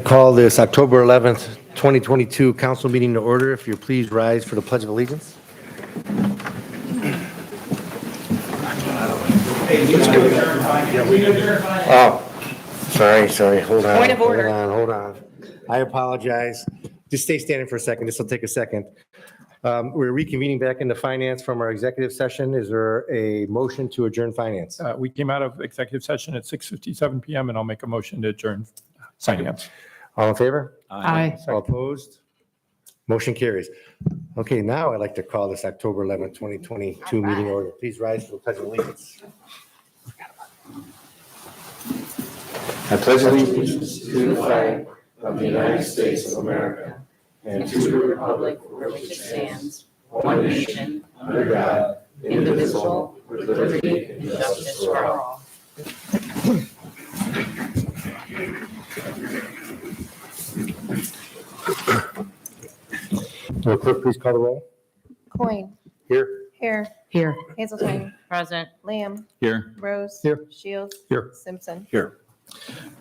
call this October 11th, 2022 council meeting to order. If you please rise for the Pledge of Allegiance. Oh, sorry. Hold on. Point of order. Hold on. I apologize. Just stay standing for a second. This will take a second. We're reconvening back into finance from our executive session. Is there a motion to adjourn finance? We came out of executive session at 6:57 PM, and I'll make a motion to adjourn finance. All in favor? Aye. All opposed? Motion carries. Okay, now I'd like to call this October 11th, 2022 meeting order. Please rise for the Pledge of Allegiance. I pledge allegiance to the flag of the United States of America and to the republic for which it stands, one nation, under God, indivisible, with liberty and justice for all. Will clerk please call the roll? Coin. Here. Hare. Here. Hazeltine. Present. Lamb. Here. Rose. Here. Shields. Here. Simpson. Here.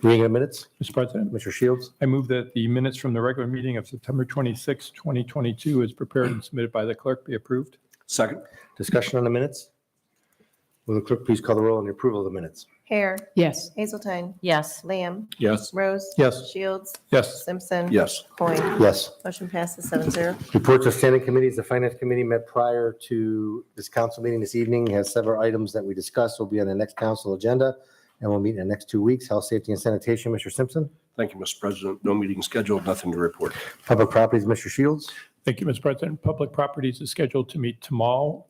Reading of minutes, Mr. President, Mr. Shields. I move that the minutes from the regular meeting of September 26, 2022, as prepared and submitted by the clerk, be approved. Second. Discussion on the minutes? Will the clerk please call the roll on the approval of the minutes? Hare. Yes. Hazeltine. Yes. Lamb. Yes. Rose. Yes. Shields. Yes. Simpson. Yes. Coin. Yes. Motion passes 7-0. Reports of standing committees. The Finance Committee met prior to this council meeting this evening, has several items that we discussed will be on the next council agenda, and we'll meet in the next 2 weeks. Health, Safety, and Sanitation, Mr. Simpson. Thank you, Mr. President. No meeting scheduled, nothing to report. Public Properties, Mr. Shields. Thank you, Mr. President. Public Properties is scheduled to meet tomorrow.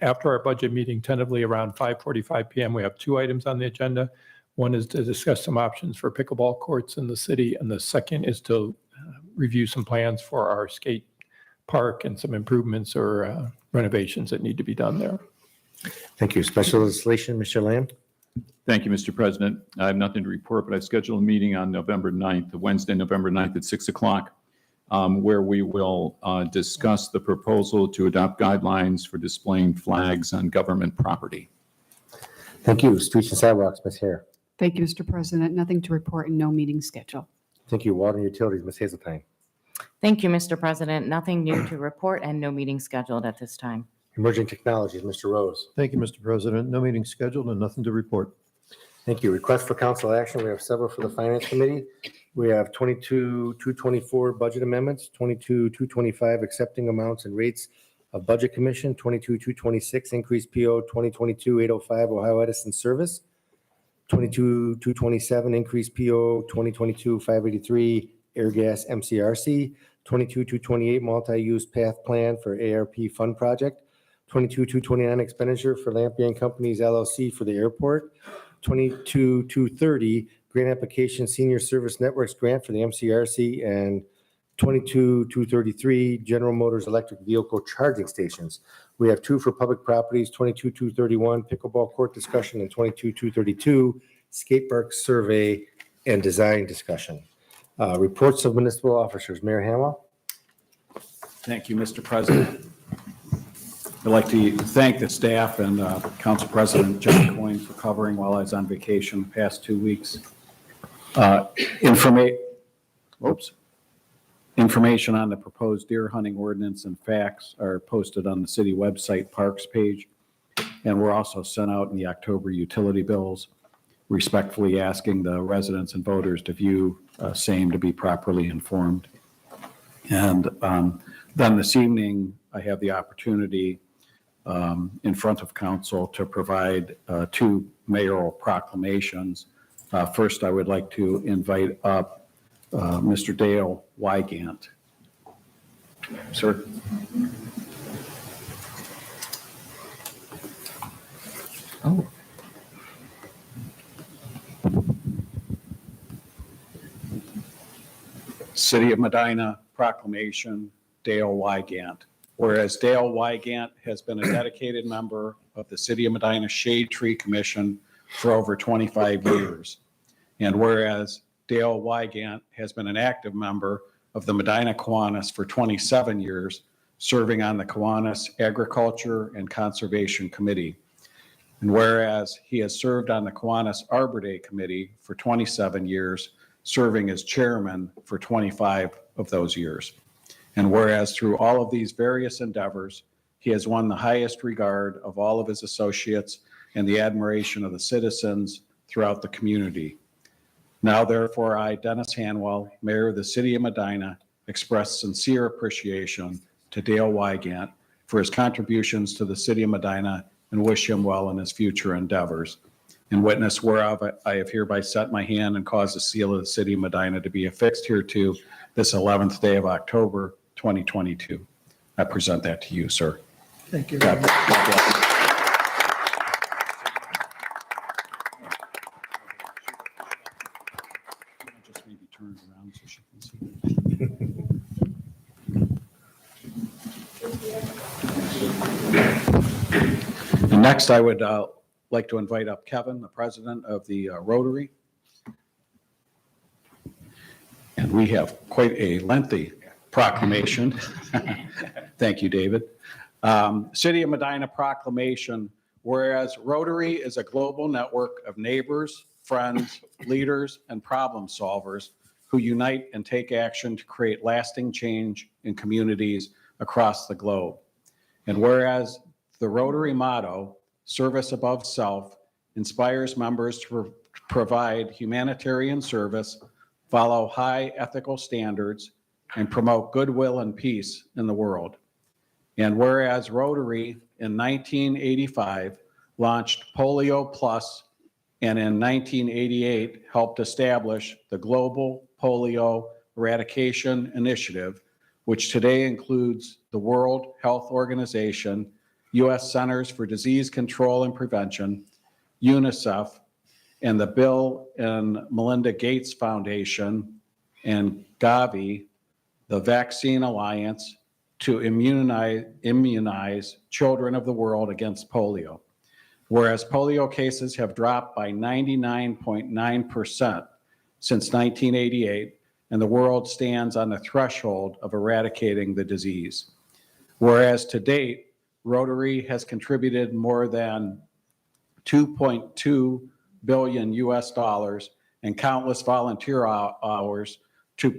After our budget meeting, tentatively around 5:45 PM, we have 2 items on the agenda. One is to discuss some options for pickleball courts in the city, and the second is to review some plans for our skate park and some improvements or renovations that need to be done there. Thank you. Special legislation, Mr. Lamb. Thank you, Mr. President. I have nothing to report, but I've scheduled a meeting on November 9th, Wednesday, November 9th at 6 o'clock, where we will discuss the proposal to adopt guidelines for displaying flags on government property. Thank you. Streets and Sidewalks, Ms. Hare. Thank you, Mr. President. Nothing to report and no meeting schedule. Thank you. Water and Utilities, Ms. Hazeltine. Thank you, Mr. President. Nothing new to report and no meeting scheduled at this time. Emerging Technologies, Mr. Rose. Thank you, Mr. President. No meeting scheduled and nothing to report. Thank you. Request for council action. We have several for the Finance Committee. We have 22-224 budget amendments, 22-225 accepting amounts and rates of Budget Commission, 22-226 increase PO 2022-805 Ohio Edison Service, 22-227 increase PO 2022-583 Air Gas MCRC, 22-228 multi-use path plan for ARP fund project, 22-229 expenditure for Lampion Companies LLC for the airport, 22-230 grant application senior service networks grant for the MCRC, and 22-233 General Motors electric vehicle charging stations. We have 2 for public properties, 22-231 pickleball court discussion, and 22-232 skate park survey and design discussion. Reports of municipal officers. Mayor Hamwell. Thank you, Mr. President. I'd like to thank the staff and Council President John Coyne for covering while I was on vacation the past 2 weeks. Information on the proposed deer hunting ordinance and facts are posted on the city website parks page, and were also sent out in the October utility bills, respectfully asking the residents and voters to view same to be properly informed. And then this evening, I have the opportunity in front of council to provide 2 mayoral proclamations. First, I would like to invite up Mr. Dale Wygant. Sir. Oh. City of Medina proclamation, Dale Wygant. Whereas Dale Wygant has been a dedicated member of the City of Medina Shade Tree Commission for over 25 years. And whereas Dale Wygant has been an active member of the Medina Kiwanis for 27 years, serving on the Kiwanis Agriculture and Conservation Committee. And whereas he has served on the Kiwanis Arbor Day Committee for 27 years, serving as chairman for 25 of those years. And whereas through all of these various endeavors, he has won the highest regard of all of his associates and the admiration of the citizens throughout the community. Now therefore, I, Dennis Hanwell, Mayor of the City of Medina, express sincere appreciation to Dale Wygant for his contributions to the City of Medina and wish him well in his future endeavors. In witness whereof, I have hereby set my hand and caused the seal of the City of Medina to be affixed hereto this 11th day of October, 2022. I present that to you, sir. Thank you. God bless. Just maybe turn it around so she can see. And next, I would like to invite up Kevin, the president of the Rotary. And we have quite a lengthy proclamation. Thank you, David. City of Medina proclamation, whereas Rotary is a global network of neighbors, friends, leaders, and problem solvers who unite and take action to create lasting change in communities across the globe. And whereas the Rotary motto, service above self, inspires members to provide humanitarian service, follow high ethical standards, and promote goodwill and peace in the world. And whereas Rotary in 1985 launched Polio Plus, and in 1988 helped establish the Global Polio Eradication Initiative, which today includes the World Health Organization, U.S. Centers for Disease Control and Prevention, UNICEF, and the Bill and Melinda Gates Foundation, and Gavi, the Vaccine Alliance, to immunize children of the world against polio. Whereas polio cases have dropped by 99.9% since 1988, and the world stands on the threshold of eradicating the disease. Whereas to date, Rotary has contributed more than 2.2 billion US dollars and countless volunteer hours to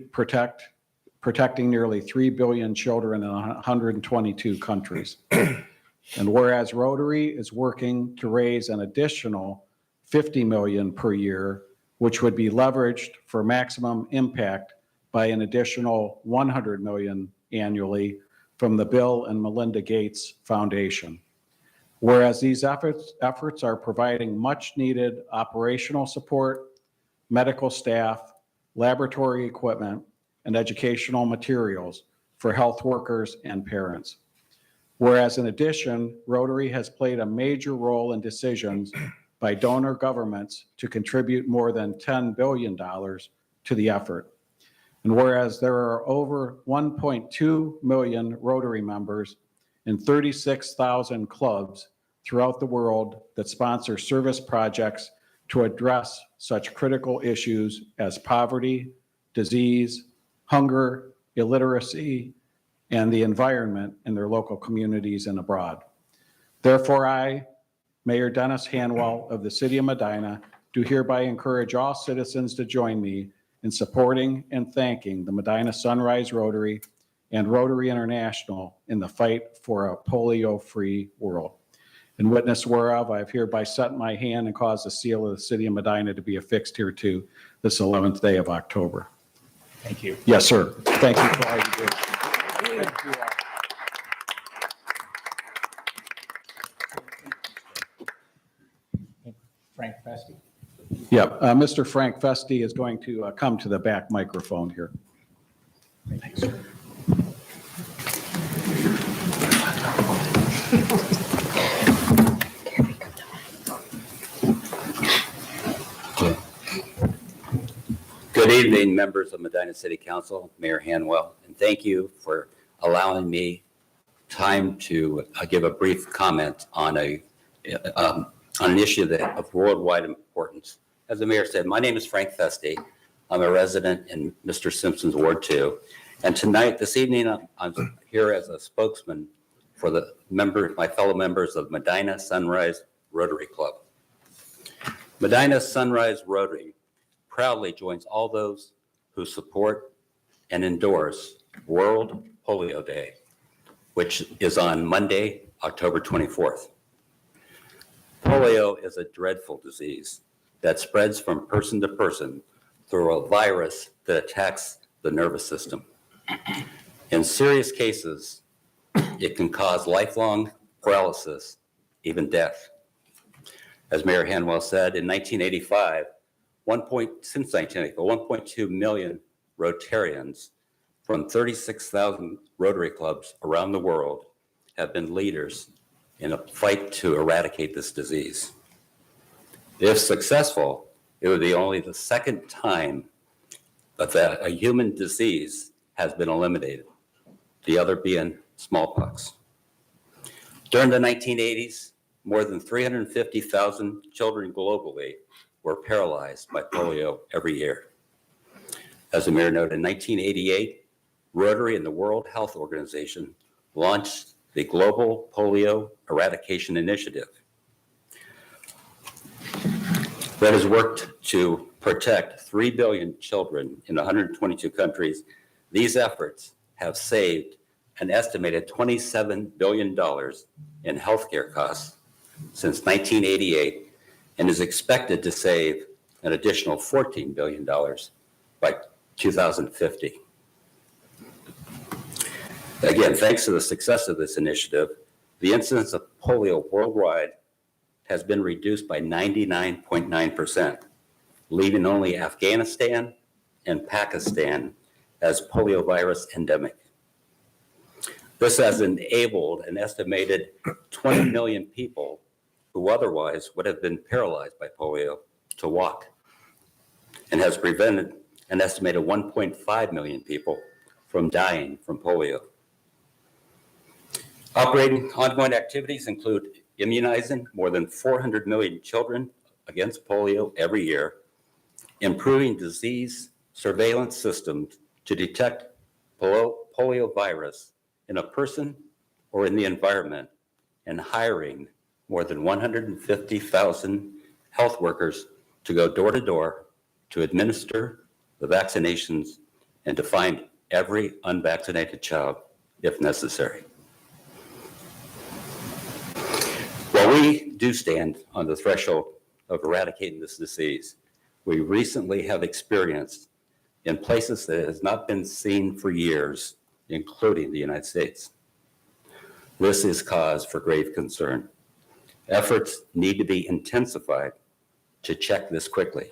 protecting nearly 3 billion children in 122 countries. And whereas Rotary is working to raise an additional 50 million per year, which would be leveraged for maximum impact by an additional 100 million annually from the Bill and Melinda Gates Foundation. Whereas these efforts are providing much needed operational support, medical staff, laboratory equipment, and educational materials for health workers and parents. Whereas in addition, Rotary has played a major role in decisions by donor governments to contribute more than $10 billion to the effort. And whereas there are over 1.2 million Rotary members and 36,000 clubs throughout the world that sponsor service projects to address such critical issues as poverty, disease, hunger, illiteracy, and the environment in their local communities and abroad. Therefore, I, Mayor Dennis Hanwell of the City of Medina, do hereby encourage all citizens to join me in supporting and thanking the Medina Sunrise Rotary and Rotary International in the fight for a polio-free world. In witness whereof, I have hereby set my hand and caused the seal of the City of Medina to be affixed hereto this 11th day of October. Thank you. Yes, sir. Thank you for all you do. Thank you all. Frank Festi. Yeah, Mr. Frank Festi is going to come to the back microphone here. Thanks, sir. Good evening, members of Medina City Council, Mayor Hanwell, and thank you for allowing me time to give a brief comment on an issue that of worldwide importance. As the mayor said, my name is Frank Festi. I'm a resident in Mr. Simpson's Ward 2, and tonight, this evening, I'm here as a spokesman for my fellow members of Medina Sunrise Rotary Club. Medina Sunrise Rotary proudly joins all those who support and endorse World Polio Day, which is on Monday, October 24th. Polio is a dreadful disease that spreads from person to person through a virus that attacks the nervous system. In serious cases, it can cause lifelong paralysis, even death. As Mayor Hanwell said, in 1985, since 1985, 1.2 million Rotarians from 36,000 Rotary clubs around the world have been leaders in a fight to eradicate this disease. If successful, it would be only the second time that a human disease has been eliminated, the other being smallpox. During the 1980s, more than 350,000 children globally were paralyzed by polio every year. As the mayor noted, in 1988, Rotary and the World Health Organization launched the Global Polio Eradication Initiative that has worked to protect 3 billion children in 122 countries. These efforts have saved an estimated $27 billion in healthcare costs since 1988 and is expected to save an additional $14 billion by 2050. Again, thanks to the success of this initiative, the incidence of polio worldwide has been reduced by 99.9%, leaving only Afghanistan and Pakistan as poliovirus endemic. This has enabled an estimated 20 million people who otherwise would have been paralyzed by polio to walk, and has prevented an estimated 1.5 million people from dying from polio. Ongoing activities include immunizing more than 400 million children against polio every year, improving disease surveillance systems to detect polio virus in a person or in the environment, and hiring more than 150,000 health workers to go door to door to administer the vaccinations and to find every unvaccinated child if necessary. While we do stand on the threshold of eradicating this disease, we recently have experienced in places that has not been seen for years, including the United States. This is cause for grave concern. Efforts need to be intensified to check this quickly.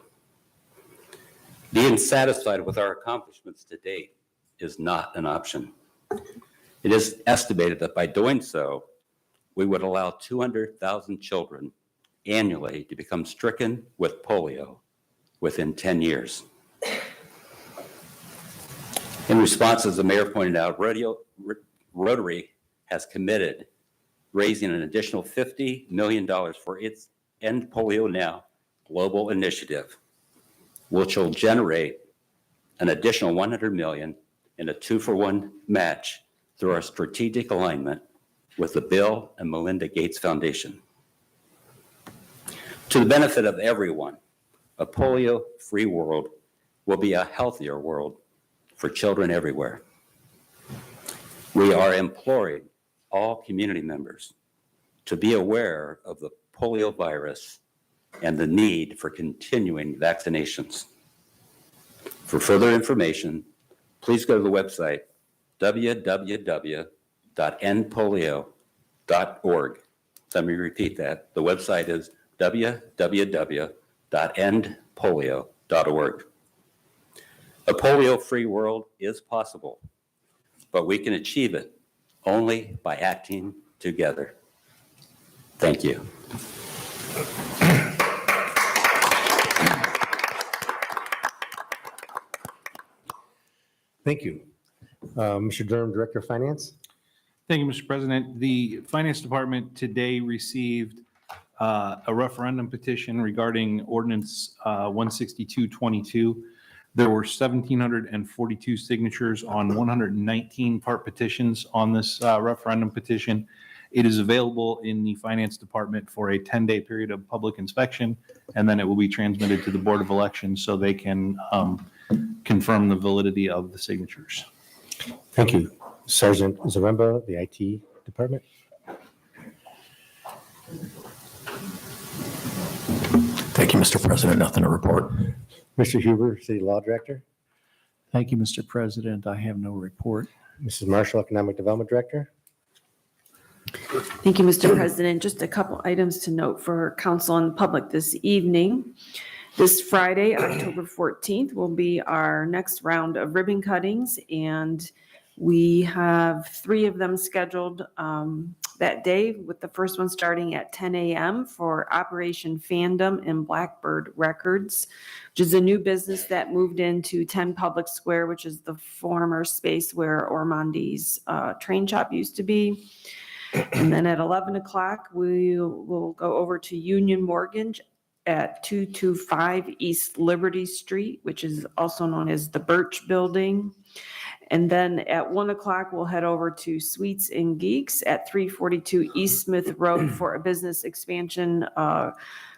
Being satisfied with our accomplishments to date is not an option. It is estimated that by doing so, we would allow 200,000 children annually to become stricken with polio within 10 years. In response, as the mayor pointed out, Rotary has committed raising an additional $50 million for its End Polio Now global initiative, which will generate an additional $100 million in a 2-for-1 match through our strategic alignment with the Bill and Melinda Gates Foundation. To the benefit of everyone, a polio-free world will be a healthier world for children everywhere. We are imploring all community members to be aware of the polio virus and the need for continuing vaccinations. For further information, please go to the website www.endpolio.org. Let me repeat that. The website is www.endpolio.org. A polio-free world is possible, but we can achieve it only by acting together. Thank you. Thank you. Mr. Durham, Director of Finance. Thank you, Mr. President. The Finance Department today received a referendum petition regarding Ordinance 16222. There were 1,742 signatures on 119 part petitions on this referendum petition. It is available in the Finance Department for a 10-day period of public inspection, and then it will be transmitted to the Board of Elections so they can confirm the validity of the signatures. Thank you. Sergeant Zaremba, the IT Department. Thank you, Mr. President. Nothing to report. Mr. Huber, City Law Director. Thank you, Mr. President. I have no report. Mrs. Marshall, Economic Development Director. Thank you, Mr. President. Just a couple items to note for council and public this evening. This Friday, October 14th, will be our next round of ribbon cuttings, and we have 3 of them scheduled that day, with the first one starting at 10 a.m. for Operation Fandom and Blackbird Records, which is a new business that moved into 10 Public Square, which is the former space where Ormondi's train shop used to be. And then at 11 o'clock, we will go over to Union Mortgage at 225 East Liberty Street, which is also known as the Birch Building. And then at 1 o'clock, we'll head over to Sweets and Geeks at 342 East Smith Road for a business expansion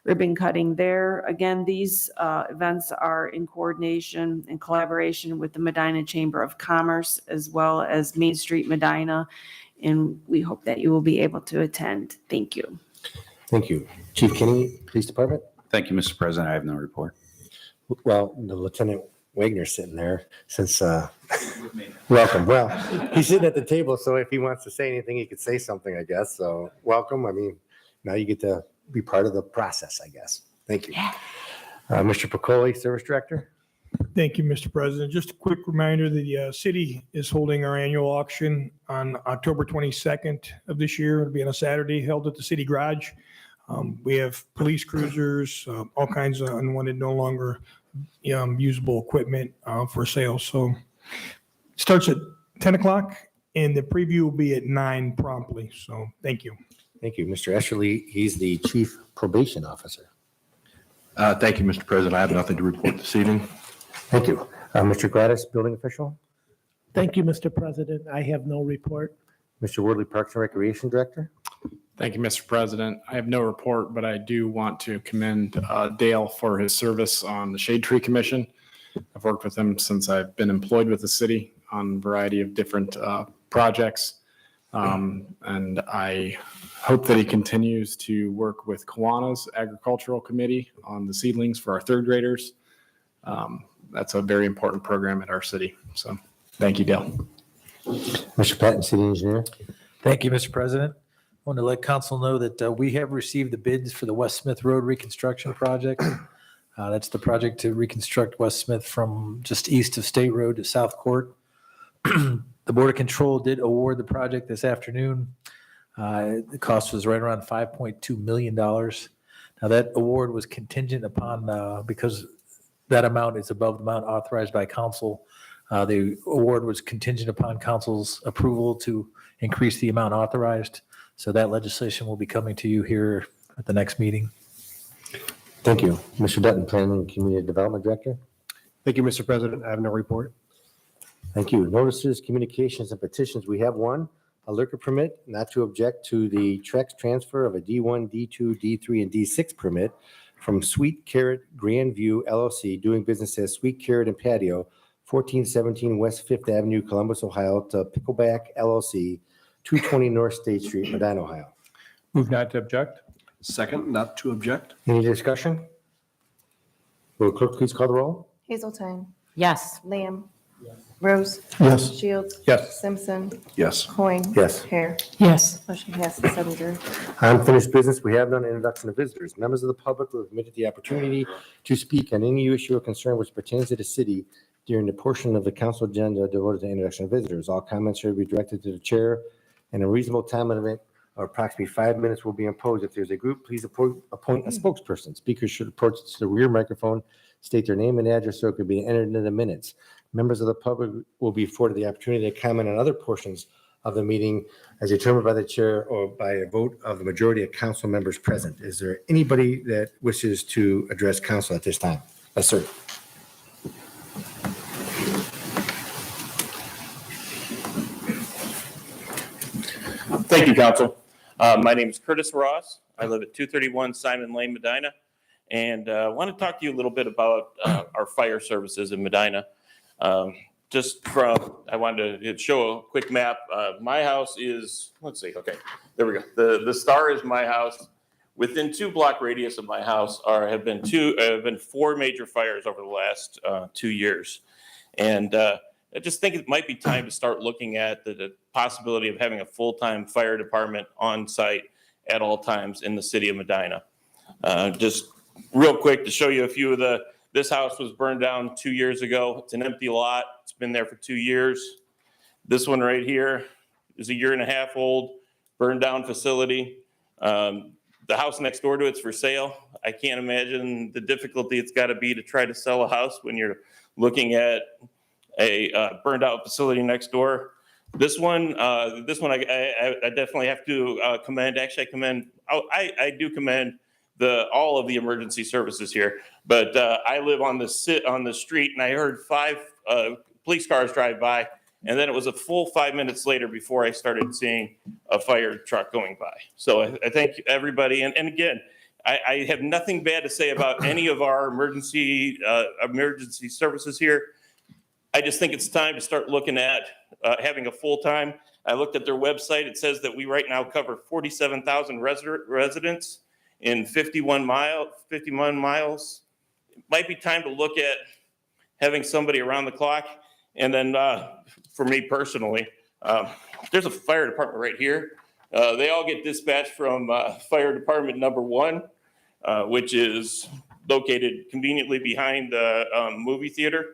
ribbon cutting there. Again, these events are in coordination and collaboration with the Medina Chamber of Commerce as well as Main Street Medina. And we hope that you will be able to attend. Thank you. Thank you. Chief Kinney, Police Department. Thank you, Mr. President. I have no report. Well, the Lieutenant Wagner's sitting there since, welcome. Well, he's sitting at the table, so if he wants to say anything, he could say something, I guess. So welcome. I mean, now you get to be part of the process, I guess. Thank you. Mr. Piccoli, Service Director. Thank you, Mr. President. Just a quick reminder, the city is holding our annual auction on October 22nd of this year. It'll be on a Saturday, held at the city garage. We have police cruisers, all kinds of unwanted, no longer usable equipment for sale. So it starts at 10 o'clock and the preview will be at 9 promptly. So thank you. Thank you. Mr. Escherly, he's the Chief Probation Officer. Thank you, Mr. President. I have nothing to report this evening. Thank you. Mr. Gladys, Building Official. Thank you, Mr. President. I have no report. Mr. Wordley, Parks and Recreation Director. Thank you, Mr. President. I have no report, but I do want to commend Dale for his service on the Shade Tree Commission. I've worked with him since I've been employed with the city on a variety of different projects. And I hope that he continues to work with Kiwanis Agricultural Committee on the seedlings for our 3rd graders. That's a very important program at our city. So thank you, Dale. Mr. Patton, City Engineer. Thank you, Mr. President. I want to let council know that we have received the bids for the West Smith Road reconstruction project. That's the project to reconstruct West Smith from just east of State Road to South Court. The Board of Control did award the project this afternoon. The cost was right around $5.2 million. Now, that award was contingent upon, because that amount is above the amount authorized by council. The award was contingent upon council's approval to increase the amount authorized. So that legislation will be coming to you here at the next meeting. Thank you. Mr. Dutton, Planning and Community Development Director. Thank you, Mr. President. I have no report. Thank you. Notices, communications, and petitions. We have one, a liquor permit not to object to the Trex transfer of a D1, D2, D3, and D6 permit from Sweet Carrot Grandview LLC, doing business as Sweet Carrot and Patio, 1417 West 5th Avenue, Columbus, Ohio, to Pickleback LLC, 220 North State Street, Medina, Ohio. Move not to object. Second, not to object. Any discussion? Will the clerk please call the roll? Hazeltine, Yes. Lamb, Rose, Yes. Shields, Yes. Simpson, Yes. Coin. Yes. Hare. Yes. Motion passes 7-0. Unfinished business, we have none. Introduction of visitors. Members of the public were permitted the opportunity to speak on any issue or concern which pertains to the city during the portion of the council agenda devoted to introduction of visitors. All comments should be directed to the chair, and a reasonable time limit of approximately 5 minutes will be imposed. If there's a group, please appoint a spokesperson. Speakers should approach to the rear microphone, state their name and address so it can be entered into the minutes. Members of the public will be afforded the opportunity to comment on other portions of the meeting as determined by the chair or by a vote of the majority of council members present. Is there anybody that wishes to address council at this time? Yes, sir. Thank you, Council. My name is Curtis Ross. I live at 231 Simon Lane, Medina, and I want to talk to you a little bit about our fire services in Medina. I wanted to show a quick map. My house is, let's see, okay, there we go. The star is my house. Within 2-block radius of my house have been 4 major fires over the last 2 years. And I just think it might be time to start looking at the possibility of having a full-time fire department on site at all times in the city of Medina. Just real quick to show you a few of this house was burned down 2 years ago. It's an empty lot. It's been there for 2 years. This one right here is a 1.5 years old, burned down facility. The house next door to it's for sale. I can't imagine the difficulty it's got to be to try to sell a house when you're looking at a burned out facility next door. This one I definitely have to commend. Actually, I do commend all of the emergency services here. But I live on the street, and I heard 5 police cars drive by, and then it was a full 5 minutes later before I started seeing a fire truck going by. So I thank everybody. And again, I have nothing bad to say about any of our emergency services here. I just think it's time to start looking at having a full-time. I looked at their website. It says that we right now cover 47,000 residents in 51 miles. It might be time to look at having somebody around the clock. And then for me personally, there's a fire department right here. They all get dispatched from fire department number 1, which is located conveniently behind the movie theater.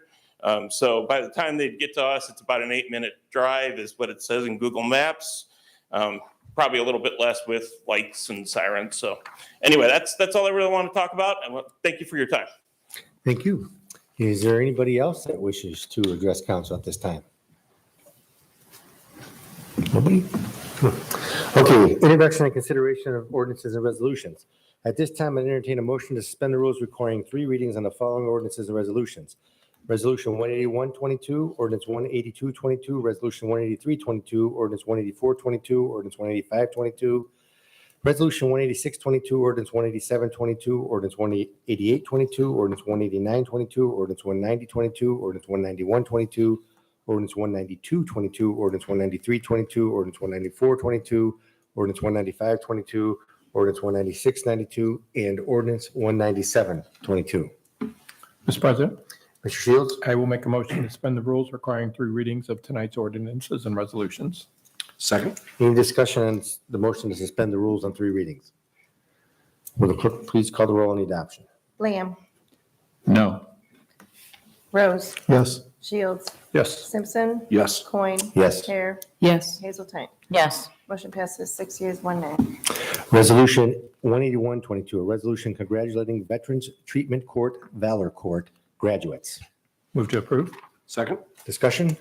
So by the time they get to us, it's about an 8-minute drive is what it says in Google Maps. Probably a little bit less with lights and sirens. So anyway, that's all I really want to talk about. And thank you for your time. Thank you. Is there anybody else that wishes to address council at this time? Nobody? Okay, introduction and consideration of ordinances and resolutions. At this time, I entertain a motion to suspend the rules requiring 3 readings on the following ordinances and resolutions. Resolution 181-22, ordinance 182-22, resolution 183-22, ordinance 184-22, ordinance 185-22, resolution 186-22, ordinance 187-22, ordinance 188-22, ordinance 189-22, ordinance 190-22, ordinance 191-22, ordinance 192-22, ordinance 193-22, ordinance 194-22, ordinance 195-22, ordinance 196-92, and ordinance 197-22. Mr. President, Mr. Shields? I will make a motion to suspend the rules requiring 3 readings of tonight's ordinances and resolutions. Second? Any discussion on the motion to suspend the rules on 3 readings? Will the clerk please call the roll on the adoption? Lamb, No. Rose, Yes. Shields, Yes. Simpson, Yes. Coin. Yes. Hare, Yes. Hazelton. Yes. Motion passes 6 yeas, 1 nay. Resolution 181-22, a resolution congratulating Veterans Treatment Court, Valor Court graduates. Move to approve. Second? Discussion?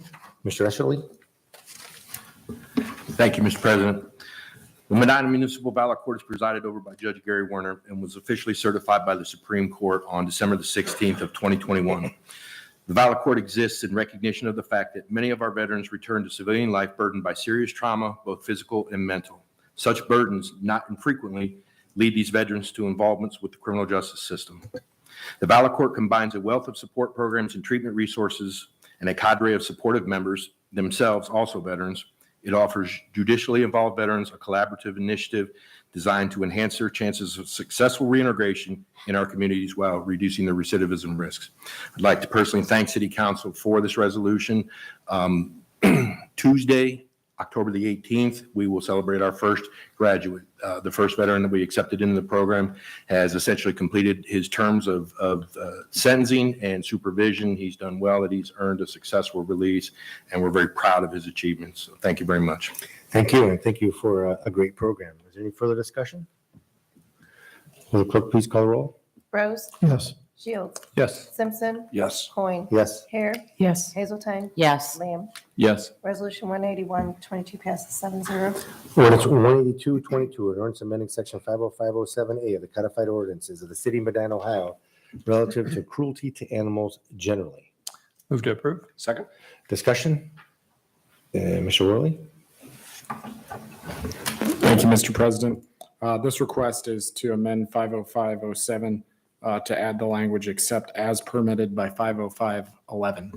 Mr. Esserly? Thank you, Mr. President. The Medina Municipal Ballot Court is presided over by Judge Gary Werner and was officially certified by the Supreme Court on December the 16th of 2021. The Ballot Court exists in recognition of the fact that many of our veterans return to civilian life burdened by serious trauma, both physical and mental. Such burdens, not infrequently, lead these veterans to involvements with the criminal justice system. The Ballot Court combines a wealth of support programs and treatment resources and a cadre of supportive members, themselves also veterans. It offers judicially involved veterans a collaborative initiative designed to enhance their chances of successful reintegration in our communities while reducing their recidivism risks. I'd like to personally thank City Council for this resolution. Tuesday, October the 18th, we will celebrate our first graduate. The first veteran that we accepted into the program has essentially completed his terms of sentencing and supervision. He's done well, that he's earned a successful release, and we're very proud of his achievements. So thank you very much. Thank you, and thank you for a great program. Is there any further discussion? Will the clerk please call the roll? Rose, Yes. Shields, Yes. Simpson, Yes. Coin. Yes. Hare, Yes. Hazelton. Yes. Lamb. Yes. Resolution 181-22 passes 7-0. Ordinance 182-22, an ordinance amending section 50507A of the codified ordinances of the city of Medina, Ohio, relative to cruelty to animals generally. Move to approve. Second? Discussion? Mr. Worley? Thank you, Mr. President. This request is to amend 50507 to add the language except as permitted by 50511,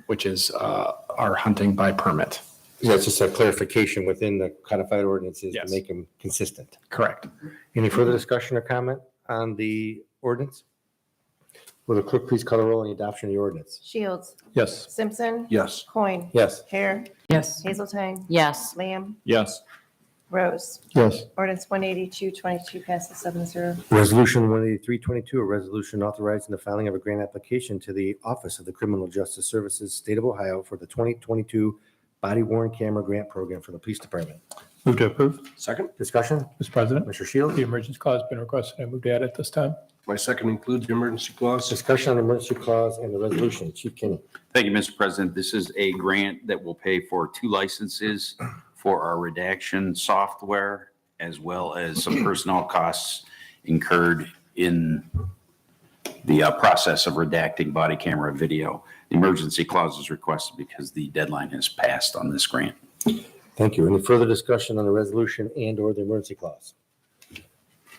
which is our hunting by permit. That's just a clarification within the codified ordinances to Yes. make them consistent. Correct. Any further discussion or comment on the ordinance? Will the clerk please call the roll on the adoption of the ordinance? Shields. Yes. Simpson. Yes. Coin. Yes. Hare. Yes. Hazeltine. Yes. Lamb. Yes. Rose. Yes. Ordinance 18222 passes 7-0. Resolution 18322, a resolution authorizing the filing of a grant application to the Office of the Criminal Justice Services, State of Ohio for the 2022 Body Worn Camera Grant Program for the Police Department. Move to approve. Second. Discussion? Mr. President, Mr. Shields? the emergency clause has been requested. I move to add it this time. My second includes the emergency clause. Discussion on the emergency clause and the resolution. Chief Kinney. Thank you, Mr. President. This is a grant that will pay for 2 licenses for our redaction software, as well as some personnel costs incurred in the process of redacting body camera video. The emergency clause is requested because the deadline has passed on this grant. Thank you. Any further discussion on the resolution and or the emergency clause?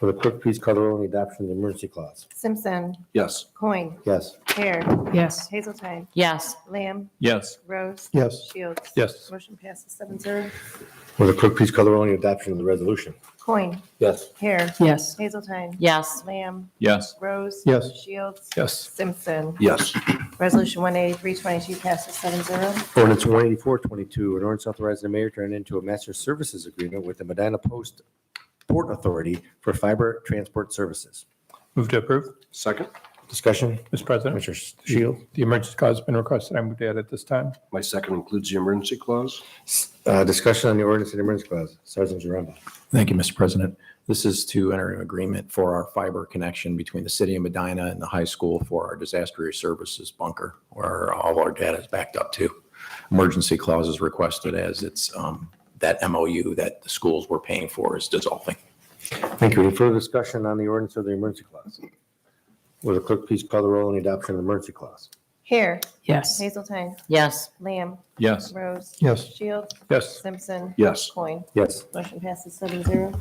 Will the clerk please call the roll on the adoption of the emergency clause? Simpson. Yes. Coin. Yes. Hare. Yes. Hazeltine. Yes. Lamb. Yes. Rose. Yes. Shields. Yes. Motion passes 7-0. Will the clerk please call the roll on the adoption of the resolution? Coin. Yes. Hare. Yes. Hazeltine. Yes. Lamb. Yes. Rose. Yes. Shields. Yes. Simpson. Yes. Resolution 18322 passes 7-0. Ordinance 18422, an ordinance authorizing the mayor to enter into a master services agreement with the Medina Post Port Authority for fiber transport services. Move to approve. Second. Discussion? Mr. President, Mr. Shields? the emergency clause has been requested. I move to add it this time. My second includes the emergency clause. Discussion on the ordinance and emergency clause. Sergeant Zaremba. Thank you, Mr. President. This is to enter an agreement for our fiber connection between the city of Medina and the high school for our disaster services bunker, where all our data is backed up to. Emergency clause is requested as it's that MOU that the schools were paying for is dissolving. Thank you. Any further discussion on the ordinance or the emergency clause? Will the clerk please call the roll on the adoption of the emergency clause? Hare. Yes. Hazeltine. Yes. Lamb. Yes. Rose. Yes. Shields. Yes. Simpson. Yes. Coin. Yes. Motion passes 7-0.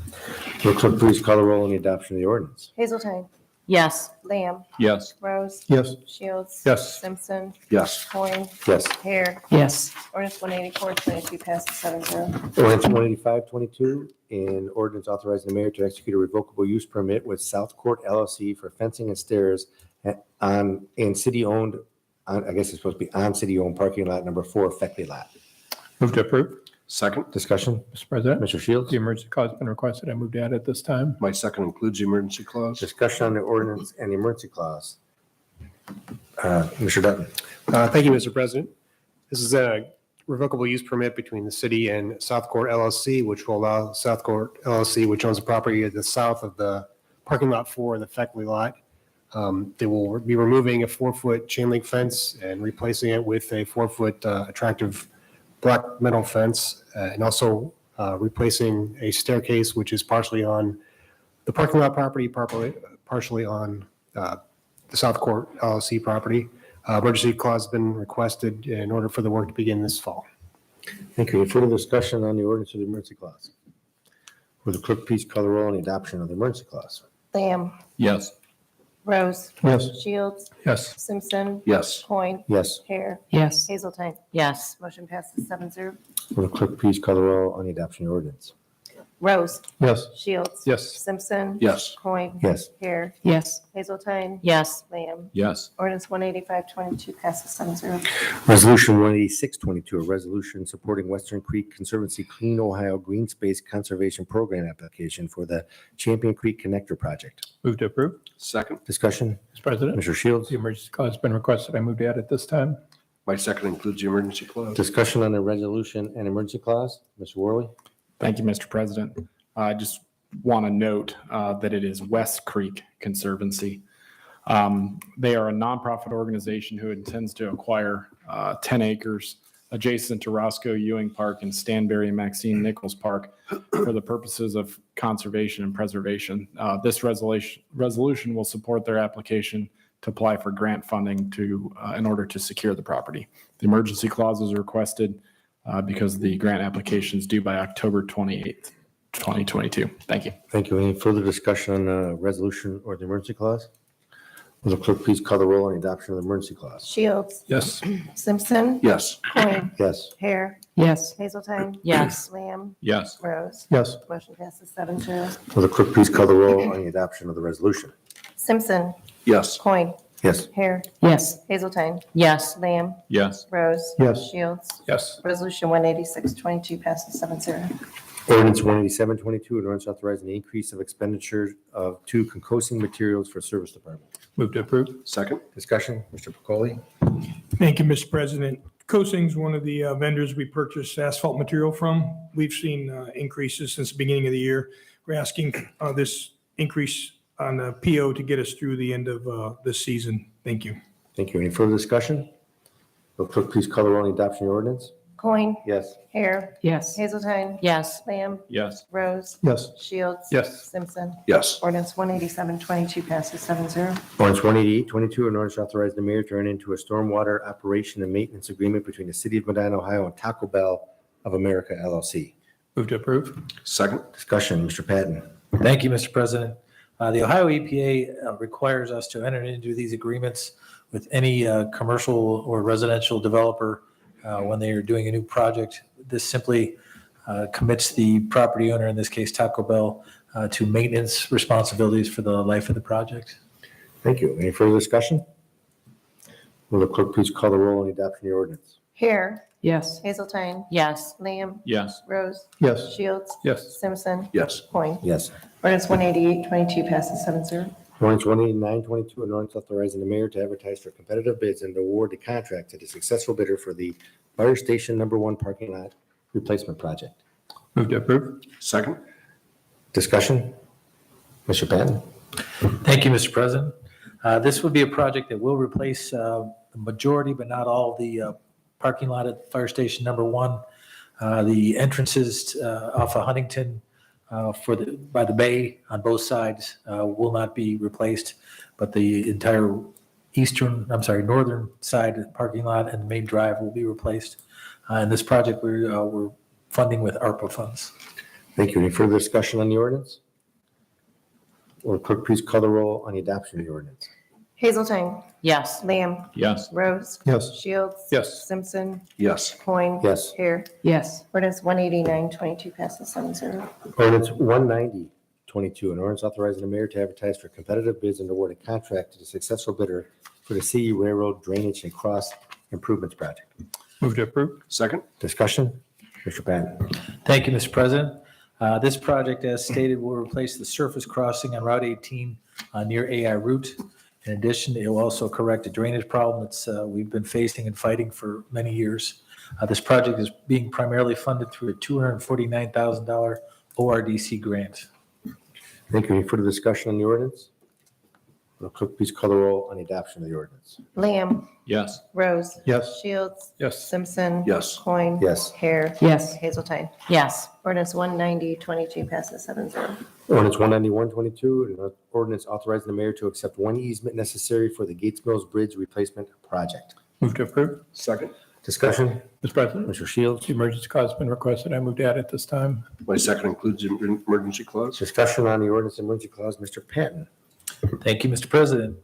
Will the clerk please call the roll on the adoption of the ordinance? Hazeltine. Yes. Lamb. Yes. Rose. Yes. Shields. Yes. Simpson. Yes. Coin. Yes. Hare. Yes. Ordinance 18422 passes 7-0. Ordinance 18522, an ordinance authorizing the mayor to execute a revocable use permit with South Court LLC for fencing and stairs in city-owned, I guess it's supposed to be on city-owned parking lot number 4, Feckley Lot. Move to approve. Second. Discussion? Mr. President, Mr. Shields? the emergency clause has been requested. I move to add it this time. My second includes the emergency clause. Discussion on the ordinance and the emergency clause. Mr. Dutton. Thank you, Mr. President. This is a revocable use permit between the city and South Court LLC, which will allow South Court LLC, which owns the property at the south of the parking lot 4, the Feckley Lot. They will be removing a 4-foot chain link fence and replacing it with a 4-foot attractive black metal fence, and also replacing a staircase, which is partially on the parking lot property, partially on the South Court LLC property. Emergency clause has been requested in order for the work to begin this fall. Thank you. Any further discussion on the ordinance or the emergency clause? Will the clerk please call the roll on the adoption of the emergency clause? Lamb. Yes. Rose. Yes. Shields. Yes. Simpson. Yes. Coin. Yes. Hare. Yes. Hazeltine. Yes. Motion passes 7-0. Will the clerk please call the roll on the adoption of the ordinance? Rose. Yes. Shields. Yes. Simpson. Yes. Coin. Yes. Hare. Yes. Hazeltine. Yes. Lamb. Yes. Ordinance 18522 passes 7-0. Resolution 18622, a resolution supporting Western Creek Conservancy Clean Ohio Green Space Conservation Program application for the Champion Creek Connector Project. Move to approve. Second. Discussion? Mr. President, Mr. Shields? the emergency clause has been requested. I move to add it this time. My second includes the emergency clause. Discussion on the resolution and emergency clause? Mr. Worley? Thank you, Mr. President. I just want to note that it is West Creek Conservancy. They are a nonprofit organization who intends to acquire 10 acres adjacent to Roscoe Ewing Park and Stanberry and Maxine Nichols Park for the purposes of conservation and preservation. This resolution will support their application to apply for grant funding in order to secure the property. The emergency clause is requested because the grant application is due by October 28th. 2022. Thank you. Thank you. Any further discussion on the resolution or the emergency clause? Will the clerk please call the roll on the adoption of the emergency clause? Shields. Yes. Simpson. Yes. Coin. Yes. Hare. Yes. Hazeltine. Yes. Lamb. Yes. Rose. Yes. Motion passes 7-0. Will the clerk please call the roll on the adoption of the resolution? Simpson. Yes. Coin. Yes. Hare. Yes. Hazeltine. Yes. Lamb. Yes. Rose. Yes. Shields. Yes. Resolution 186-22 passes 7-0. Ordinance 187-22, an ordinance authorizing the increase of expenditures of two concoasing materials for service department. Move to approve. Second. Discussion, Mr. Pacoli? Thank you, Mr. President. Cosing's one of the vendors we purchase asphalt material from. We've seen increases since the beginning of the year. We're asking this increase on the PO to get us through the end of this season. Thank you. Thank you. Any further discussion? Will the clerk please call the roll on the adoption of the ordinance? Coin. Yes. Hare. Yes. Hazeltine. Yes. Lamb. Yes. Rose. Yes. Shields. Yes. Simpson. Yes. Ordinance 187-22 passes 7-0. Ordinance 188-22, an ordinance authorizing the mayor to enter into a stormwater operation and maintenance agreement between the city of Medina, Ohio and Taco Bell of America LLC. Move to approve. Second. Discussion, Mr. Patton. Thank you, Mr. President. The Ohio EPA requires us to enter into these agreements with any commercial or residential developer when they are doing a new project. This simply commits the property owner, in this case Taco Bell, to maintenance responsibilities for the life of the project. Thank you. Any further discussion? Will the clerk please call the roll on the adoption of the ordinance? Hare. Yes. Hazeltine. Yes. Lamb. Yes. Rose. Yes. Shields. Yes. Simpson. Yes. Coin. Yes. Ordinance 188-22 passes 7-0. Ordinance 189-22, an ordinance authorizing the mayor to advertise for competitive bids and to award the contract to the successful bidder for the Fire Station Number 1 parking lot replacement project. Move to approve. Second. Discussion? Mr. Patton? Thank you, Mr. President. This would be a project that will replace the majority, but not all, of the parking lot at Fire Station Number 1. The entrances off of Huntington by the bay on both sides will not be replaced, but the entire northern side of the parking lot and the main drive will be replaced. And this project we're funding with ARPA funds. Thank you. Any further discussion on the ordinance? Will the clerk please call the roll on the adoption of the ordinance? Hazeltine. Yes. Lamb. Yes. Rose. Yes. Shields. Yes. Simpson. Yes. Coin. Yes. Hare. Yes. Ordinance 189-22 passes 7-0. Ordinance 190-22, an ordinance authorizing the mayor to advertise for competitive bids and award a contract to the successful bidder for the city railroad drainage and cross improvements project. Move to approve. Second. Discussion? Mr. Patton? Thank you, Mr. President. This project, as stated, will replace the surface crossing on Route 18 near AI Route. In addition, it will also correct a drainage problem that's we've been facing and fighting for many years. This project is being primarily funded through a $249,000 ORDC grant. Thank you. Any further discussion on the ordinance? Will the clerk please call the roll on the adoption of the ordinance? Lamb. Yes. Rose. Yes. Shields. Yes. Simpson. Yes. Coin. Yes. Hare. Yes. Hazeltine. Yes. Ordinance 190-22 passes 7-0. Ordinance 191-22, an ordinance authorizing the mayor to accept one easement necessary for the Gates Mills Bridge replacement project. Move to approve. Second. Discussion? Mr. President, Mr. Shields? the emergency clause has been requested. I move to add it this time. My second includes the emergency clause. Discussion on the ordinance emergency clause, Mr. Patton? Thank you, Mr. President.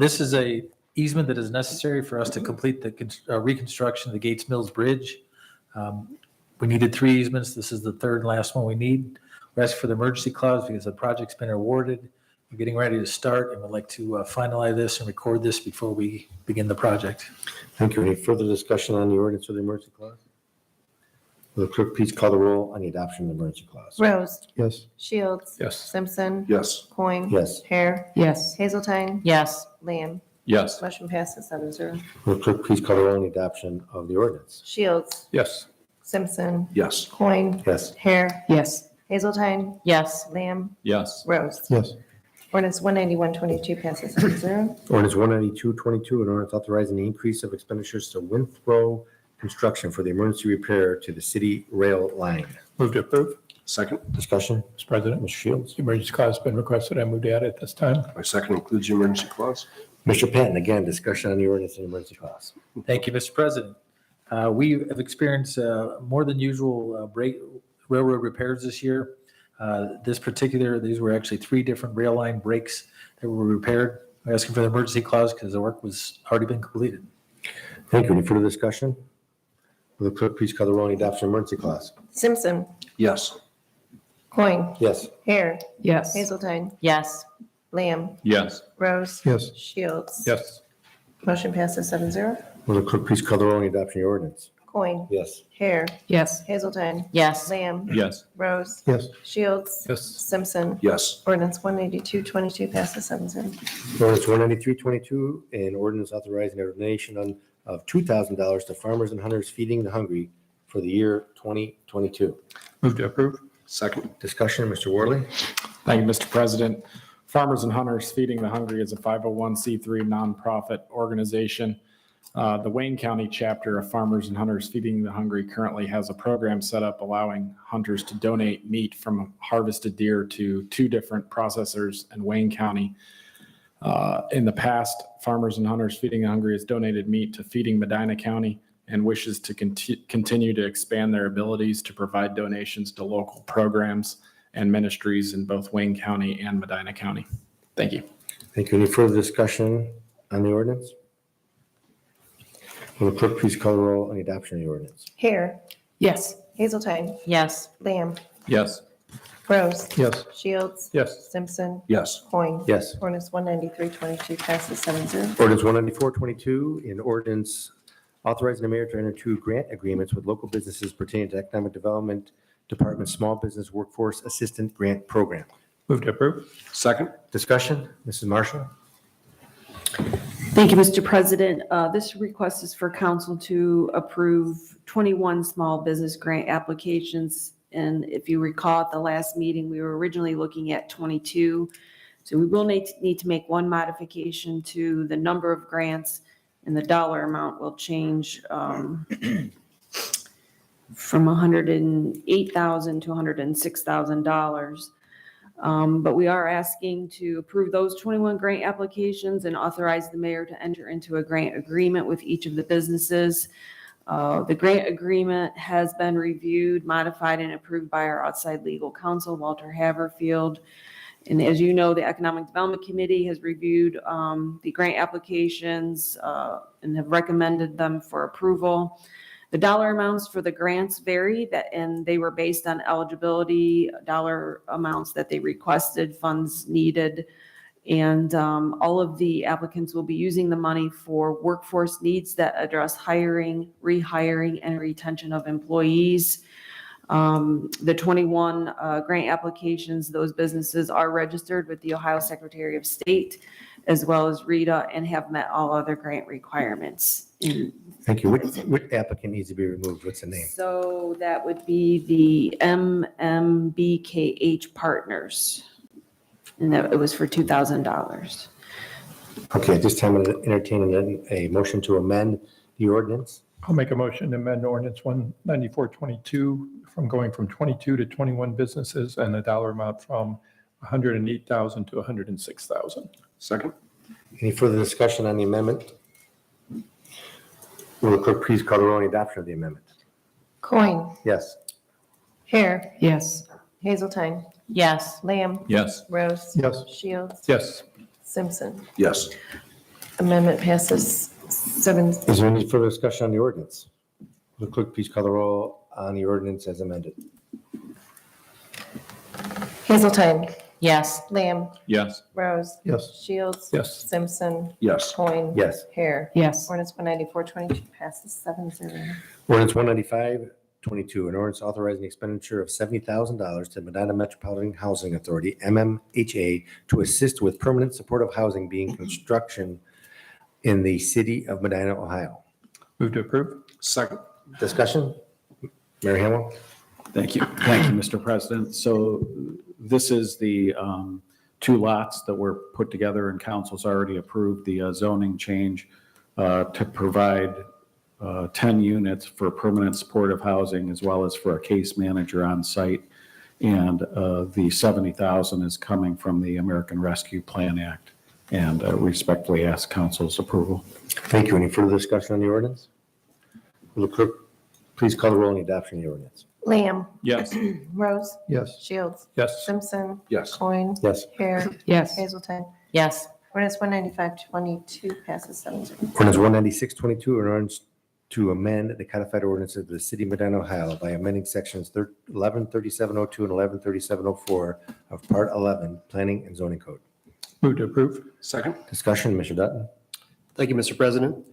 This is a easement that is necessary for us to complete the reconstruction of the Gates Mills Bridge. We needed 3 easements. This is the third and last one we need. We're asking for the emergency clause because the project's been awarded. We're getting ready to start and would like to finalize this and record this before we begin the project. Thank you. Any further discussion on the ordinance or the emergency clause? Will the clerk please call the roll on the adoption of the emergency clause? Rose. Yes. Shields. Yes. Simpson. Yes. Coin. Yes. Hare. Yes. Hazeltine. Yes. Lamb. Yes. Motion passes 7-0. Will the clerk please call the roll on the adoption of the ordinance? Shields. Yes. Simpson. Yes. Coin. Yes. Hare. Yes. Hazeltine. Yes. Lamb. Yes. Rose. Yes. Ordinance 191-22 passes 7-0. Ordinance 192-22, an ordinance authorizing the increase of expenditures to Winthrop Construction for the emergency repair to the city rail line. Move to approve. Second. Discussion? Mr. President, Mr. Shields? the emergency clause has been requested. I move to add it this time. My second includes the emergency clause. Mr. Patton, again, discussion on the ordinance and emergency clause. Thank you, Mr. President. We have experienced more than usual railroad repairs this year. These were actually 3 different rail line breaks that were repaired. We're asking for the emergency clause because the work was already been completed. Thank you. Any further discussion? Will the clerk please call the roll on the adoption of emergency clause? Simpson. Yes. Coin. Yes. Hare. Yes. Hazeltine. Yes. Lamb. Yes. Rose. Yes. Shields. Yes. Motion passes 7-0. Will the clerk please call the roll on the adoption of the ordinance? Coin. Yes. Hare. Yes. Hazeltine. Yes. Lamb. Yes. Rose. Yes. Shields. Yes. Simpson. Yes. Ordinance 182-22 passes 7-0. Ordinance 193-22, an ordinance authorizing a donation of $2,000 to farmers and hunters feeding the hungry for the year 2022. Move to approve. Second. Discussion, Mr. Worley? Thank you, Mr. President. Farmers and Hunters Feeding the Hungry is a 501c3 nonprofit organization. The Wayne County chapter of Farmers and Hunters Feeding the Hungry currently has a program set up allowing hunters to donate meat from harvested deer to 2 different processors in Wayne County. In the past, Farmers and Hunters Feeding the Hungry has donated meat to Feeding Medina County and wishes to continue to expand their abilities to provide donations to local programs and ministries in both Wayne County and Medina County. Thank you. Thank you. Any further discussion on the ordinance? Will the clerk please call the roll on the adoption of the ordinance? Hare. Yes. Hazeltine. Yes. Lamb. Yes. Rose. Yes. Shields. Yes. Simpson. Yes. Coin. Yes. Ordinance 193-22 passes 7-0. Ordinance 194-22, an ordinance authorizing the mayor to enter into grant agreements with local businesses pertaining to Economic Development Department Small Business Workforce Assistant Grant Program. Move to approve. Second. Discussion, Mrs. Marshall? Thank you, Mr. President. This request is for council to approve 21 small business grant applications. And if you recall, at the last meeting, we were originally looking at 22. So we will need to make one modification to the number of grants, and the dollar amount will change from $108,000 to $106,000. But we are asking to approve those 21 grant applications and authorize the mayor to enter into a grant agreement with each of the businesses. The grant agreement has been reviewed, modified, and approved by our outside legal counsel, Walter Haverfield. And as you know, the Economic Development Committee has reviewed the grant applications and have recommended them for approval. The dollar amounts for the grants vary, and they were based on eligibility, dollar amounts that they requested, funds needed. And all of the applicants will be using the money for workforce needs that address hiring, rehiring, and retention of employees. The 21 grant applications, those businesses are registered with the Ohio Secretary of State, as well as RETA, and have met all other grant requirements. Thank you. Which applicant needs to be removed? What's the name? So that would be the MMBKH Partners. And that it was for $2,000. Okay, at this time, I'm entertaining a motion to amend the ordinance. I'll make a motion to amend ordinance 194-22 from going from 22 to 21 businesses and the dollar amount from $108,000 to $106,000. Second. Any further discussion on the amendment? Will the clerk please call the roll on the adoption of the amendment? Coin. Yes. Hare. Yes. Hazeltine. Yes. Lamb. Yes. Rose. Yes. Shields. Yes. Simpson. Yes. Amendment passes 7. Is there any further discussion on the ordinance? Will the clerk please call the roll on the ordinance as amended? Hazeltine. Yes. Lamb. Yes. Rose. Yes. Shields. Yes. Simpson. Yes. Coin. Yes. Hare. Yes. Ordinance 194-22 passes 7-0. Ordinance 195-22, an ordinance authorizing expenditure of $70,000 to Medina Metropolitan Housing Authority, MMHA, to assist with permanent supportive housing being construction in the city of Medina, Ohio. Move to approve. Second. Discussion? Mary Hamwell? Thank you. Thank you, Mr. President. So this is the 2 lots that were put together and council's already approved the zoning change to provide 10 units for permanent supportive housing as well as for a case manager on site. And the $70,000 is coming from the American Rescue Plan Act, and respectfully ask council's approval. Thank you. Any further discussion on the ordinance? Will the clerk please call the roll on the adoption of the ordinance? Lamb, Yes. Rose, Yes. Shields, Yes. Simpson, Yes. Coin, Yes. Hare, Yes. Hazelton. Yes. Ordinance 195-22 passes 7-0. Ordinance 196-22, an ordinance to amend the codified ordinance of the city of Medina, Ohio by amending sections 113702 and 113704 of Part 11, Planning and Zoning Code. Move to approve. Second. Discussion, Mr. Dutton. Thank you, Mr. President.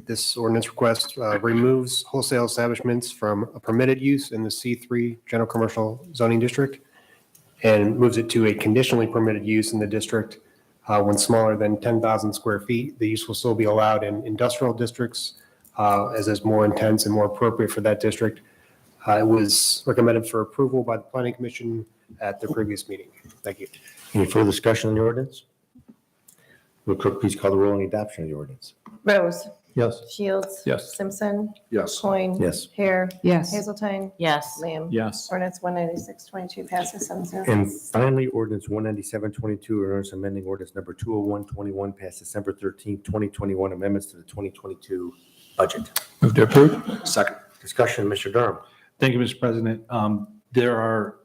This ordinance request removes wholesale establishments from a permitted use in the C3 General Commercial Zoning District and moves it to a conditionally permitted use in the district when smaller than 10,000 square feet. The use will still be allowed in industrial districts as is more intense and more appropriate for that district. It was recommended for approval by the Planning Commission at the previous meeting. Thank you. Any further discussion on the ordinance? Will clerk please call the roll on the adoption of the ordinance? Rose, Yes. Shields. Yes. Simpson, Yes. Coin. Yes. Hare, Yes. Hazelton, Yes. Lamb. Yes. Ordinance 196-22 passes 7-0. And finally, ordinance 197-22, an ordinance amending ordinance number 201-21 passed December 13th, 2021, amendments to the 2022 budget. Move to approve. Second. Discussion, Mr. Durham. Thank you, Mr. President. There are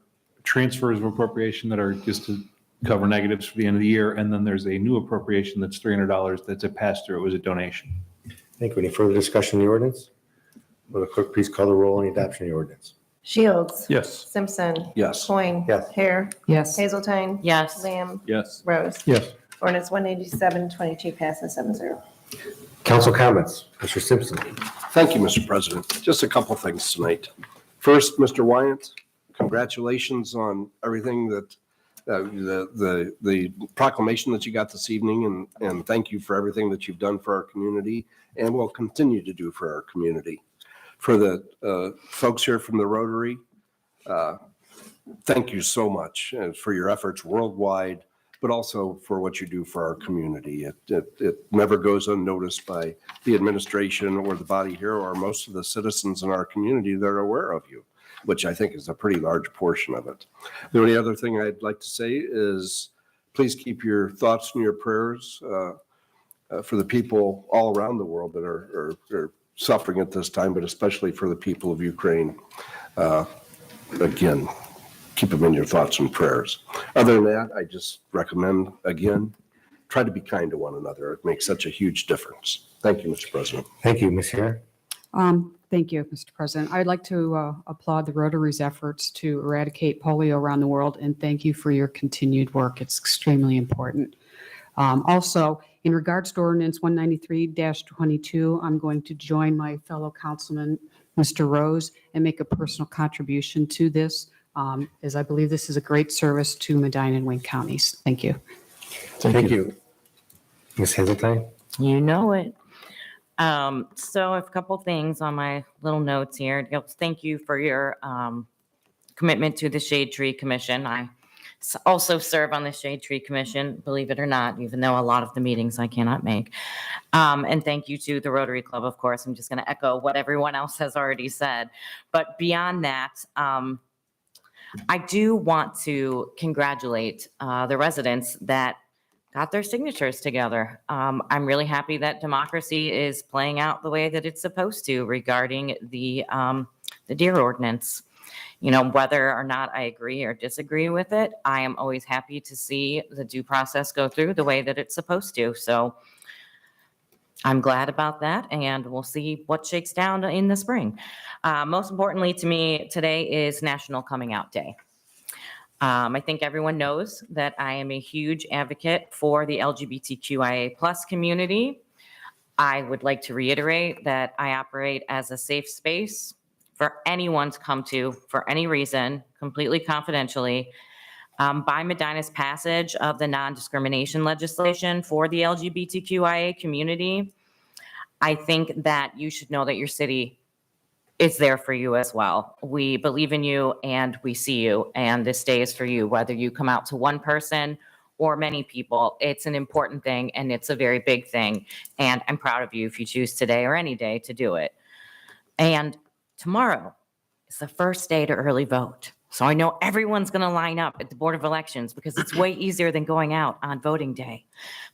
transfers of appropriation that are just to cover negatives for the end of the year, and then there's a new appropriation that's $300 that's a pass-through. It was a donation. Thank you. Any further discussion on the ordinance? Will the clerk please call the roll on the adoption of the ordinance? Shields. Yes. Simpson. Yes. Coin. Yes. Hare, Yes. Hazelton. Yes. Lamb. Yes. Rose. Yes. Ordinance 187-22 passes 7-0. Council comments, Mr. Simpson. Thank you, Mr. President. Just a couple things tonight. First, Mr. Wyant, congratulations on everything that, the proclamation that you got this evening, and thank you for everything that you've done for our community and will continue to do for our community. For the folks here from the Rotary, thank you so much for your efforts worldwide, but also for what you do for our community. It never goes unnoticed by the administration or the body here or most of the citizens in our community that are aware of you, which I think is a pretty large portion of it. The only other thing I'd like to say is please keep your thoughts and your prayers for the people all around the world that are suffering at this time, but especially for the people of Ukraine. Again, keep them in your thoughts and prayers. Other than that, I just recommend, again, try to be kind to one another. It makes such a huge difference. Thank you, Mr. President. Thank you, Ms. Hare. Thank you, Mr. President. I'd like to applaud the Rotary's efforts to eradicate polio around the world, and thank you for your continued work. It's extremely important. Also, in regards to ordinance 193-22, I'm going to join my fellow councilman, Mr. Rose, and make a personal contribution to this, as I believe this is a great service to Medina and Wayne counties. Thank you. Thank you. Ms. Hazeltine? You know it. So I have a couple things on my little notes here. Thank you for your commitment to the Shade Tree Commission. I also serve on the Shade Tree Commission, believe it or not, even though a lot of the meetings I cannot make. And thank you to the Rotary Club, of course. I'm just going to echo what everyone else has already said. But beyond that, I do want to congratulate the residents that got their signatures together. I'm really happy that democracy is playing out the way that it's supposed to regarding the deer ordinance. You know, whether or not I agree or disagree with it, I am always happy to see the due process go through the way that it's supposed to. So I'm glad about that, and we'll see what shakes down in the spring. Most importantly to me, today is National Coming Out Day. I think everyone knows that I am a huge advocate for the LGBTQIA+ community. I would like to reiterate that I operate as a safe space for anyone to come to for any reason, completely confidentially. By Medina's passage of the non-discrimination legislation for the LGBTQIA community, I think that you should know that your city is there for you as well. We believe in you and we see you, and this day is for you, whether you come out to one person or many people. It's an important thing and it's a very big thing. And I'm proud of you if you choose today or any day to do it. And tomorrow is the first day to early vote. So I know everyone's going to line up at the Board of Elections because it's way easier than going out on voting day.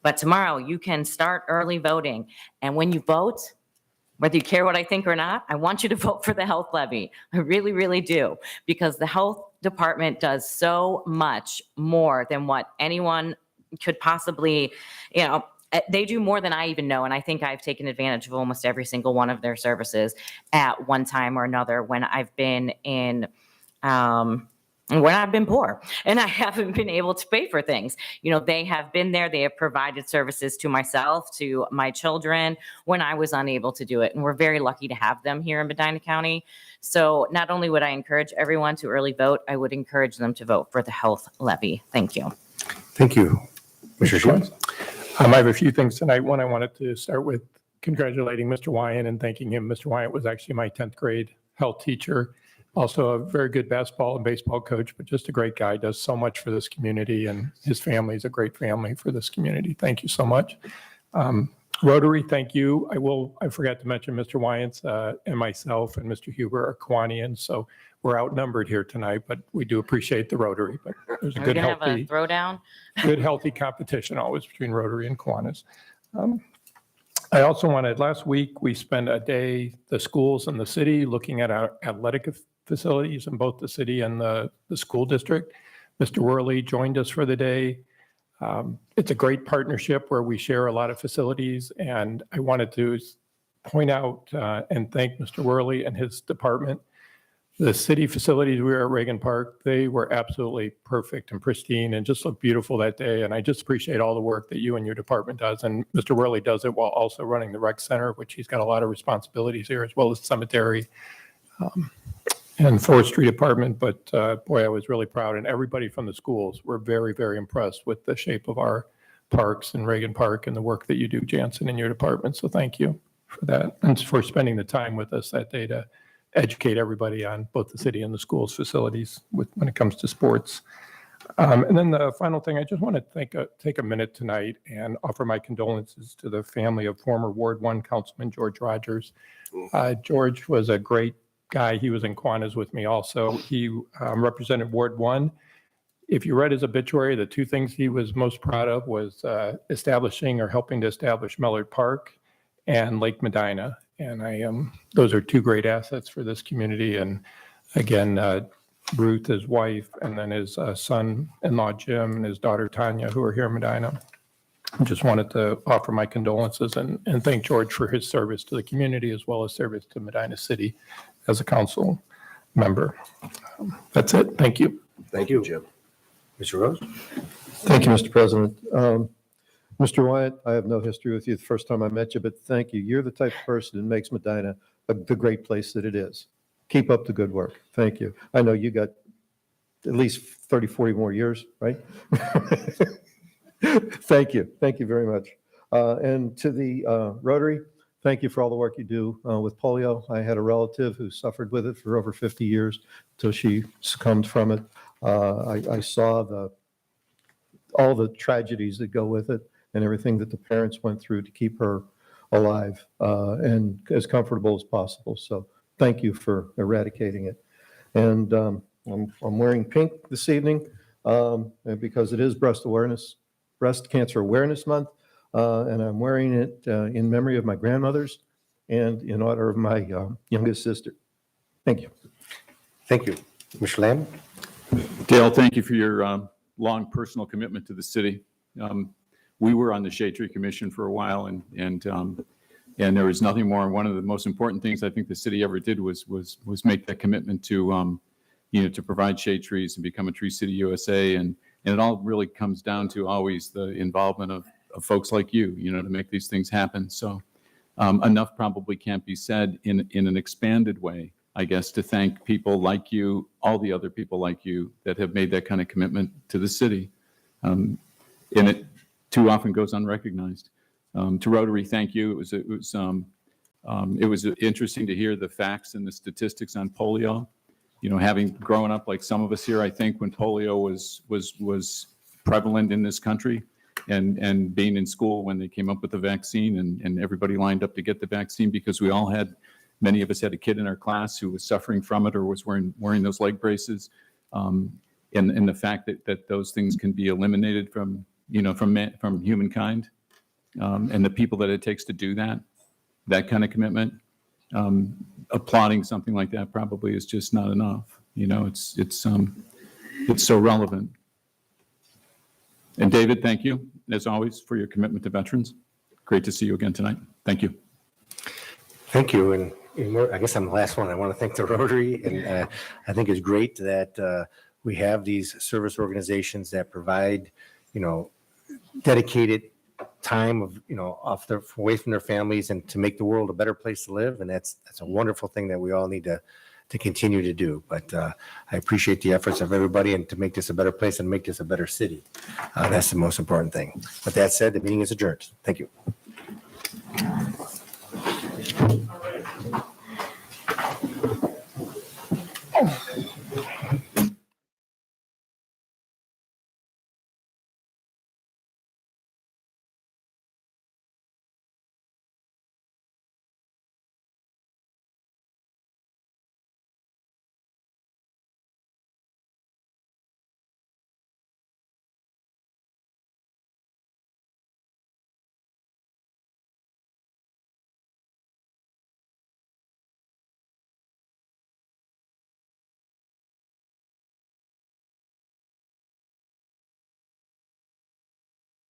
But tomorrow you can start early voting. And when you vote, whether you care what I think or not, I want you to vote for the health levy. I really, really do, because the health department does so much more than what anyone could possibly, they do more than I even know. And I think I've taken advantage of almost every single one of their services at one time or another when I've been when I've been poor and I haven't been able to pay for things. They have been there. They have provided services to myself, to my children when I was unable to do it. And we're very lucky to have them here in Medina County. So not only would I encourage everyone to early vote, I would encourage them to vote for the health levy. Thank you. Thank you. Mr. Schwartz? I have a few things tonight. One, I wanted to start with congratulating Mr. Wyatt and thanking him. Mr. Wyatt was actually my 10th grade health teacher, also a very good basketball and baseball coach, but just a great guy, does so much for this community, and his family is a great family for this community. Thank you so much. Rotary, thank you. I forgot to mention Mr. Wyants and myself and Mr. Huber are Kiwanians, so we're outnumbered here tonight, but we do appreciate the Rotary. But there's a Are we good, going to have a healthy, throwdown? good, healthy competition always between Rotary and Kiwanis. I also wanted, last week, we spent a day, the schools and the city, looking at our athletic facilities in both the city and the school district. Mr. Worley joined us for the day. It's a great partnership where we share a lot of facilities, and I wanted to point out and thank Mr. Worley and his department. The city facilities, we were at Reagan Park, they were absolutely perfect and pristine and just looked beautiful that day. And I just appreciate all the work that you and your department does. And Mr. Worley does it while also running the rec center, which he's got a lot of responsibilities here, as well as cemetery and forestry department. But boy, I was really proud. And everybody from the schools were very, very impressed with the shape of our parks and Reagan Park and the work that you do, Jansen, in your department. So thank you for that and for spending the time with us that day to educate everybody on both the city and the schools facilities when it comes to sports. And then the final thing, I just want to take a minute tonight and offer my condolences to the family of former Ward 1 Councilman George Rogers. George was a great guy. He was in Kiwanis with me also. He represented Ward 1. If you read his obituary, the two things he was most proud of was establishing or helping to establish Mellard Park and Lake Medina. And those are two great assets for this community. And again, Ruth, his wife, and then his son-in-law, Jim, and his daughter, Tanya, who are here in Medina. I just wanted to offer my condolences and thank George for his service to the community as well as service to Medina City as a council member. That's it. Thank you. Thank you, Jim. Mr. Rose? Thank you, Mr. President. Mr. Wyatt, I have no history with you the first time I met you, but thank you. You're the type of person that makes Medina the great place that it is. Keep up the good work. Thank you. I know you got at least 30, 40 more years, right? Thank you. Thank you very much. And to the Rotary, thank you for all the work you do with polio. I had a relative who suffered with it for over 50 years until she succumbed from it. I saw all the tragedies that go with it and everything that the parents went through to keep her alive and as comfortable as possible. So thank you for eradicating it. And I'm wearing pink this evening because it is Breast Cancer Awareness Month. And I'm wearing it in memory of my grandmothers and in honor of my youngest sister. Thank you. Thank you. Mr. Lamb? Dale, thank you for your long personal commitment to the city. We were on the Shade Tree Commission for a while, and there was nothing more. One of the most important things I think the city ever did was make that commitment to to provide shade trees and become a Tree City USA, and it all really comes down to always the involvement of folks like you, to make these things happen. So enough probably can't be said in an expanded way, I guess, to thank people like you, all the other people like you that have made that kind of commitment to the city. And it too often goes unrecognized. To Rotary, thank you. It was interesting to hear the facts and the statistics on polio. Having grown up like some of us here, I think when polio was prevalent in this country, and being in school when they came up with the vaccine, and everybody lined up to get the vaccine because many of us had a kid in our class who was suffering from it or was wearing those leg braces. And the fact that those things can be eliminated from humankind, and the people that it takes to do that kind of commitment, applauding something like that probably is just not enough. It's so relevant. And David, thank you, as always, for your commitment to veterans. Great to see you again tonight. Thank you. Thank you. And I guess I'm the last one. I want to thank the Rotary. And I think it's great that we have these service organizations that provide, dedicated time of, away from their families and to make the world a better place to live. And that's a wonderful thing that we all need to continue to do. But I appreciate the efforts of everybody and to make this a better place and make this a better city. That's the most important thing. With that said, the meeting is adjourned. Thank you.